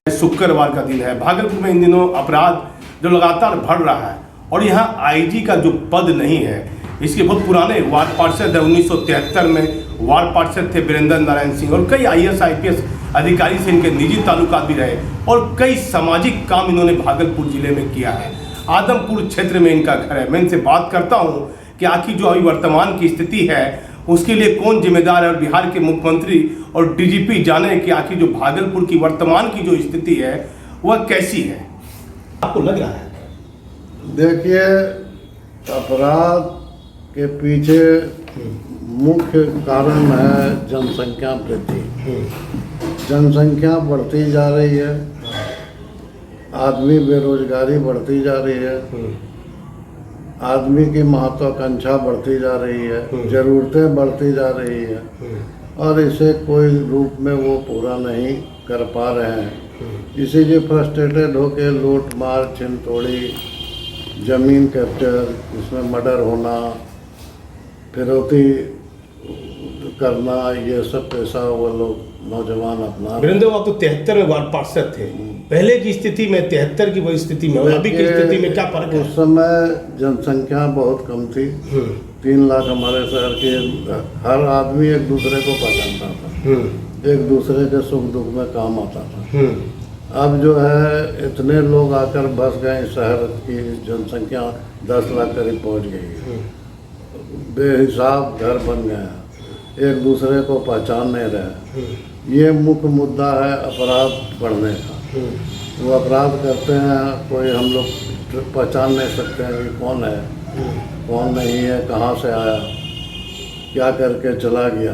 शुक्रवार का दिन है। भागलपुर में इन दिनों अपराध जो लगातार बढ़ रहा है और यहाँ आईजी का जो पद नहीं है, इसके बहुत पुराने वार्ड पार्षद है। 1973 में वार्ड पार्षद थे वीरेंद्र नारायण सिंह और कई IAS IPS अधिकारी से इनके निजी ताल्लुकात भी रहे और कई सामाजिक काम इन्होंने भागलपुर जिले में किया है। आदमपुर क्षेत्र में इनका घर है। मैं इनसे बात करता हूँ कि आखिर जो अभी वर्तमान की स्थिति है उसके लिए कौन जिम्मेदार है और बिहार के मुख्यमंत्री और DGP जाने कि आखिर जो भागलपुर की वर्तमान की जो स्थिति है वह कैसी है, आपको लग रहा है? देखिए, अपराध के पीछे मुख्य कारण है जनसंख्या वृद्धि। जनसंख्या बढ़ती जा रही है, आदमी बेरोजगारी बढ़ती जा रही है, आदमी की महत्वाकांक्षा बढ़ती जा रही है, ज़रूरतें बढ़ती जा रही है और इसे कोई रूप में वो पूरा नहीं कर पा रहे हैं। इसीलिए फ्रस्ट्रेटेड होकर लूट मार, छिनतोड़ी, ज़मीन कैप्चर, इसमें मर्डर होना, फिरौती करना, ये सब पैसा वो लोग नौजवान अपना। वीरेंद्र बाबू तो 73 में वार्ड पार्षद थे। पहले की स्थिति में 73 की वही स्थिति में अभी की स्थिति में क्या फर्क है? उस समय जनसंख्या बहुत कम थी। 3 लाख हमारे शहर के, हर आदमी एक दूसरे को पहचानता था, एक दूसरे के सुख दुख में काम आता था। अब जो है इतने लोग आकर बस गए, शहर की जनसंख्या 10 लाख करीब पहुंच गई है। बेहिसाब घर बन गया, एक दूसरे को पहचान नहीं रहे। ये मुख्य मुद्दा है अपराध बढ़ने का। वो अपराध करते हैं, कोई हम लोग पहचान नहीं सकते हैं कि कौन है कौन नहीं है, कहाँ से आया, क्या करके चला गया।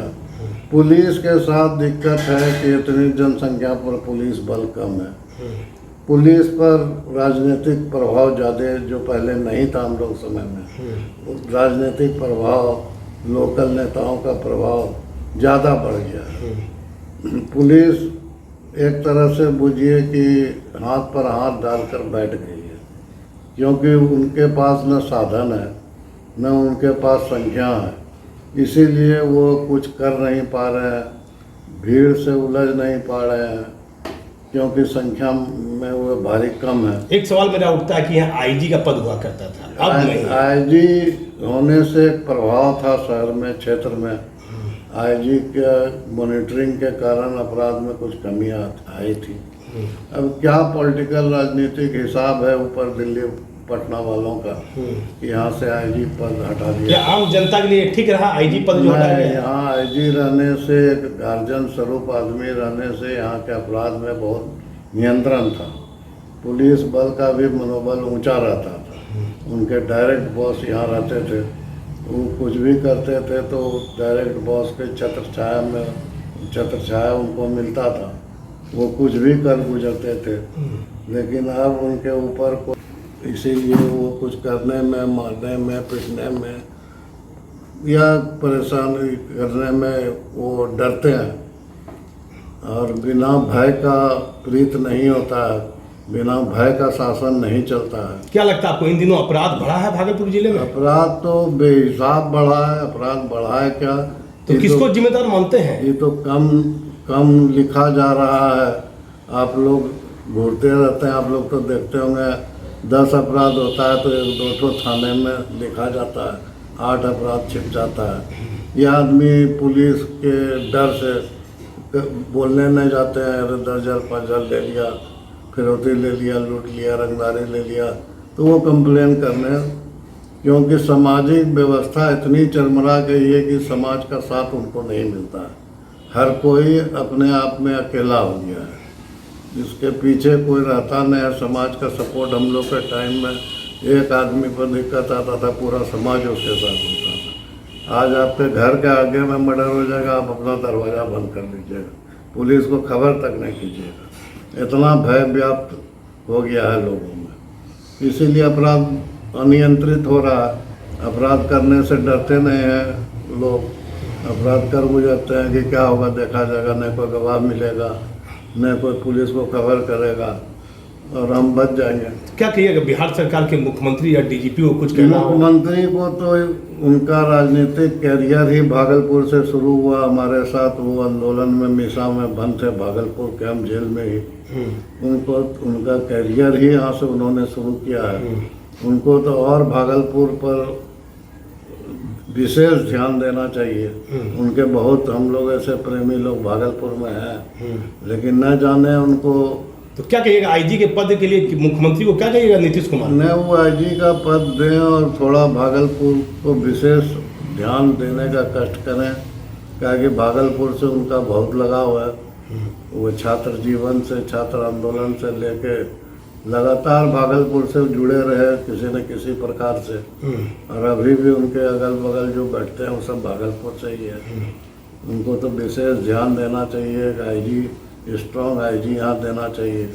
पुलिस के साथ दिक्कत है कि इतनी जनसंख्या पर पुलिस बल कम है। पुलिस पर राजनीतिक प्रभाव ज़्यादा, जो पहले नहीं था हम लोग समय में। राजनीतिक प्रभाव, लोकल नेताओं का प्रभाव ज़्यादा बढ़ गया है। पुलिस एक तरह से बुझिए कि हाथ पर हाथ डालकर बैठ गई है, क्योंकि उनके पास न साधन है न उनके पास संख्या है, इसीलिए वो कुछ कर नहीं पा रहे हैं, भीड़ से उलझ नहीं पा रहे हैं, क्योंकि संख्या में वो भारी कम है। एक सवाल मेरा उठता है कि यहाँ IG का पद हुआ करता था, अब नहीं। IG होने से एक प्रभाव था शहर में, क्षेत्र में। IG के मॉनिटरिंग के कारण अपराध में कुछ कमी आई थी। अब क्या पॉलिटिकल राजनीतिक हिसाब है ऊपर दिल्ली पटना वालों का, यहाँ से IG पद हटा दिया। क्या आम जनता के लिए ठीक रहा IG पद जो हटाया गया? यहाँ IG रहने से, एक गार्जियन स्वरूप आदमी रहने से यहाँ के अपराध में बहुत नियंत्रण था। पुलिस बल का भी मनोबल ऊंचा रहता था। उनके डायरेक्ट बॉस यहाँ रहते थे, वो कुछ भी करते थे तो डायरेक्ट बॉस के छत्र छाया उनको मिलता था, वो कुछ भी कर गुजरते थे। लेकिन अब उनके ऊपर को, इसीलिए वो कुछ करने में, मारने में, पीटने में या परेशानी करने में वो डरते हैं और बिना भय का प्रीत नहीं होता है, बिना भय का शासन नहीं चलता है। क्या लगता है आपको इन दिनों अपराध बढ़ा है भागलपुर जिले में? अपराध तो बेहिसाब बढ़ा है। अपराध बढ़ा है क्या, तो किसको जिम्मेदार मानते हैं? ये तो कम लिखा जा रहा है। आप लोग घूरते रहते हैं, आप लोग तो देखते होंगे 10 अपराध होता है तो 1-2 थाने में लिखा जाता है, 8 अपराध छिप जाता है। ये आदमी पुलिस के डर से बोलने नहीं जाते हैं, अरे 10,000-5,000 ले लिया, फिरौती ले लिया, लूट लिया, रंगदारी ले लिया, तो वो कंप्लेन करने, क्योंकि सामाजिक व्यवस्था इतनी चरमरा गई है कि समाज का साथ उनको नहीं मिलता है। हर कोई अपने आप में अकेला हो गया है, जिसके पीछे कोई रहता नहीं है। समाज का सपोर्ट, हम लोग के टाइम में एक आदमी पर दिक्कत आता था, पूरा समाज उसके साथ होता था। आज आपके घर के आगे में मर्डर हो जाएगा, आप अपना दरवाज़ा बंद कर लीजिएगा, पुलिस को खबर तक नहीं कीजिएगा। इतना भय व्याप्त हो गया है लोगों में, इसीलिए अपराध अनियंत्रित हो रहा है। अपराध करने से डरते नहीं हैं लोग, अपराध कर गुजरते हैं कि क्या होगा देखा जाएगा, न कोई गवाह मिलेगा, न कोई पुलिस को खबर करेगा। और हम बच जाएंगे। क्या कहिएगा बिहार सरकार के मुख्यमंत्री या डीजीपी को कुछ कहना हो? मुख्यमंत्री को तो उनका राजनीतिक कैरियर ही भागलपुर से शुरू हुआ। हमारे साथ वो आंदोलन में मिसा में बंद थे भागलपुर कैंप जेल में ही। उनको उनका कैरियर ही यहाँ से उन्होंने शुरू किया है। उनको तो और भागलपुर पर विशेष ध्यान देना चाहिए। उनके बहुत हम लोग ऐसे प्रेमी लोग भागलपुर में हैं, लेकिन न जाने उनको। तो क्या कहिएगा आईजी के पद के लिए मुख्यमंत्री को क्या कहिएगा नीतीश कुमार? न वो आईजी का पद दें और थोड़ा भागलपुर को विशेष ध्यान देने का कष्ट करें, क्योंकि भागलपुर से उनका बहुत लगाव है। वो छात्र जीवन से, छात्र आंदोलन से लेके लगातार भागलपुर से जुड़े रहे किसी न किसी प्रकार से। और अभी भी उनके अगल बगल जो बैठते हैं वो सब भागलपुर से ही है। उनको तो विशेष ध्यान देना चाहिए। आईजी, स्ट्रॉन्ग आईजी यहाँ देना चाहिए,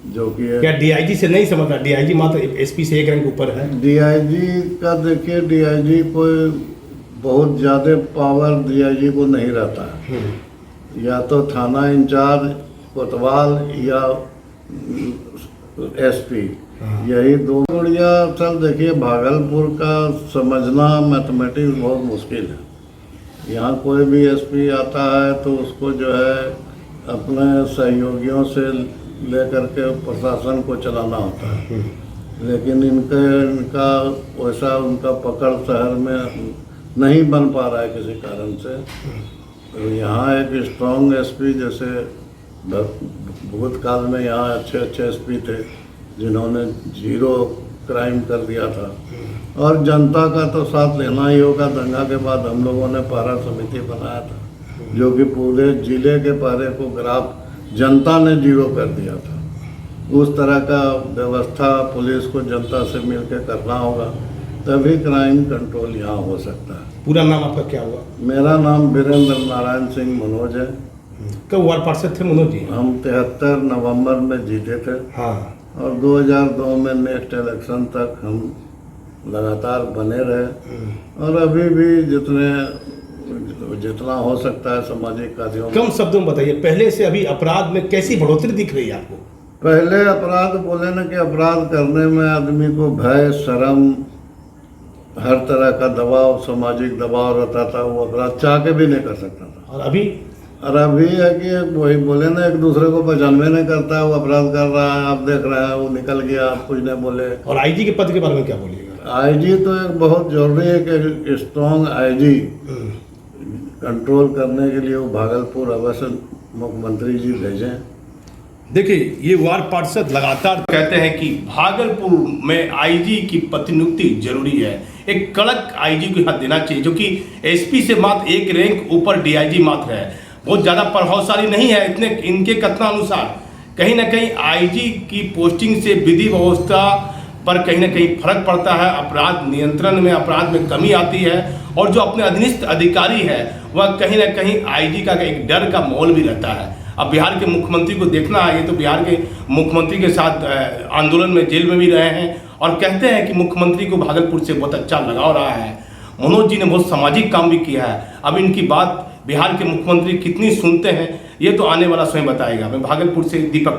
जो कि क्या डीआईजी से नहीं समझता? डीआईजी मात्र एसपी से एक रैंक ऊपर है। डीआईजी का देखिए, डीआईजी कोई बहुत ज़्यादा पावर डीआईजी को नहीं रहता है। या तो थाना इंचार्ज कोतवाल या एसपी, यही दो बढ़िया। असल देखिए, भागलपुर का समझना मैथमेटिक्स बहुत मुश्किल है। यहाँ कोई भी एसपी आता है तो उसको जो है अपने सहयोगियों से लेकर के प्रशासन को चलाना होता है। लेकिन इनका वैसा उनका पकड़ शहर में नहीं बन पा रहा है किसी कारण से। तो यहाँ एक स्ट्रॉन्ग एसपी, जैसे भूतकाल में यहाँ अच्छे एसपी थे जिन्होंने 0 क्राइम कर दिया था। और जनता का तो साथ लेना ही होगा। दंगा के बाद हम लोगों ने पारा समिति बनाया था, जो कि पूरे जिले के पारे को ग्राफ जनता ने 0 कर दिया था। उस तरह का व्यवस्था पुलिस को जनता से मिलकर करना होगा, तभी क्राइम कंट्रोल यहाँ हो सकता है। पूरा नाम आपका क्या हुआ? मेरा नाम वीरेंद्र नारायण सिंह मनोज है। कब वार्ड पार्षद थे मनोज जी? हम 73 नवंबर में जीते थे। हाँ। और 2002 में नेक्स्ट इलेक्शन तक हम लगातार बने रहे। और अभी भी जितना हो सकता है सामाजिक कार्यों। कम शब्दों में बताइए, पहले से अभी अपराध में कैसी बढ़ोतरी दिख रही है आपको? पहले अपराध बोले न कि अपराध करने में आदमी को भय, शर्म, हर तरह का दबाव, सामाजिक दबाव रहता था। वो अपराध चाह के भी नहीं कर सकता था। और अभी है कि वही बोले ना, एक दूसरे को पहचानवे नहीं करता है। वो अपराध कर रहा है, आप देख रहे हैं, वो निकल गया, आप कुछ नहीं बोले। और आईजी के पद के बारे में क्या बोलिएगा? आईजी तो एक बहुत जरूरी है कि स्ट्रॉन्ग आईजी कंट्रोल करने के लिए वो भागलपुर अवश्य मुख्यमंत्री जी भेजें। देखिए, ये वार्ड पार्षद लगातार कहते हैं कि भागलपुर में आईजी की प्रतिनियुक्ति जरूरी है। एक कड़क आईजी को यहाँ देना चाहिए, जो कि एसपी से मात्र एक रैंक ऊपर डीआईजी मात्र है। बहुत ज़्यादा प्रभावशाली नहीं है। इतने इनके कथनानुसार कहीं ना कहीं आईजी की पोस्टिंग से विधि व्यवस्था पर कहीं ना कहीं फर्क पड़ता है। अपराध नियंत्रण में, अपराध में कमी आती है। और जो अपने अधीनस्थ अधिकारी है वह कहीं ना कहीं आईजी का एक डर का माहौल भी रहता है। अब बिहार के मुख्यमंत्री को देखना है, ये तो बिहार के मुख्यमंत्री के साथ आंदोलन में, जेल में भी रहे हैं और कहते हैं कि मुख्यमंत्री को भागलपुर से बहुत अच्छा लगाव रहा है। मनोज जी ने बहुत सामाजिक काम भी किया है। अब इनकी बात बिहार के मुख्यमंत्री कितनी सुनते हैं, ये तो आने वाला समय बताएगा। मैं भागलपुर से दीपक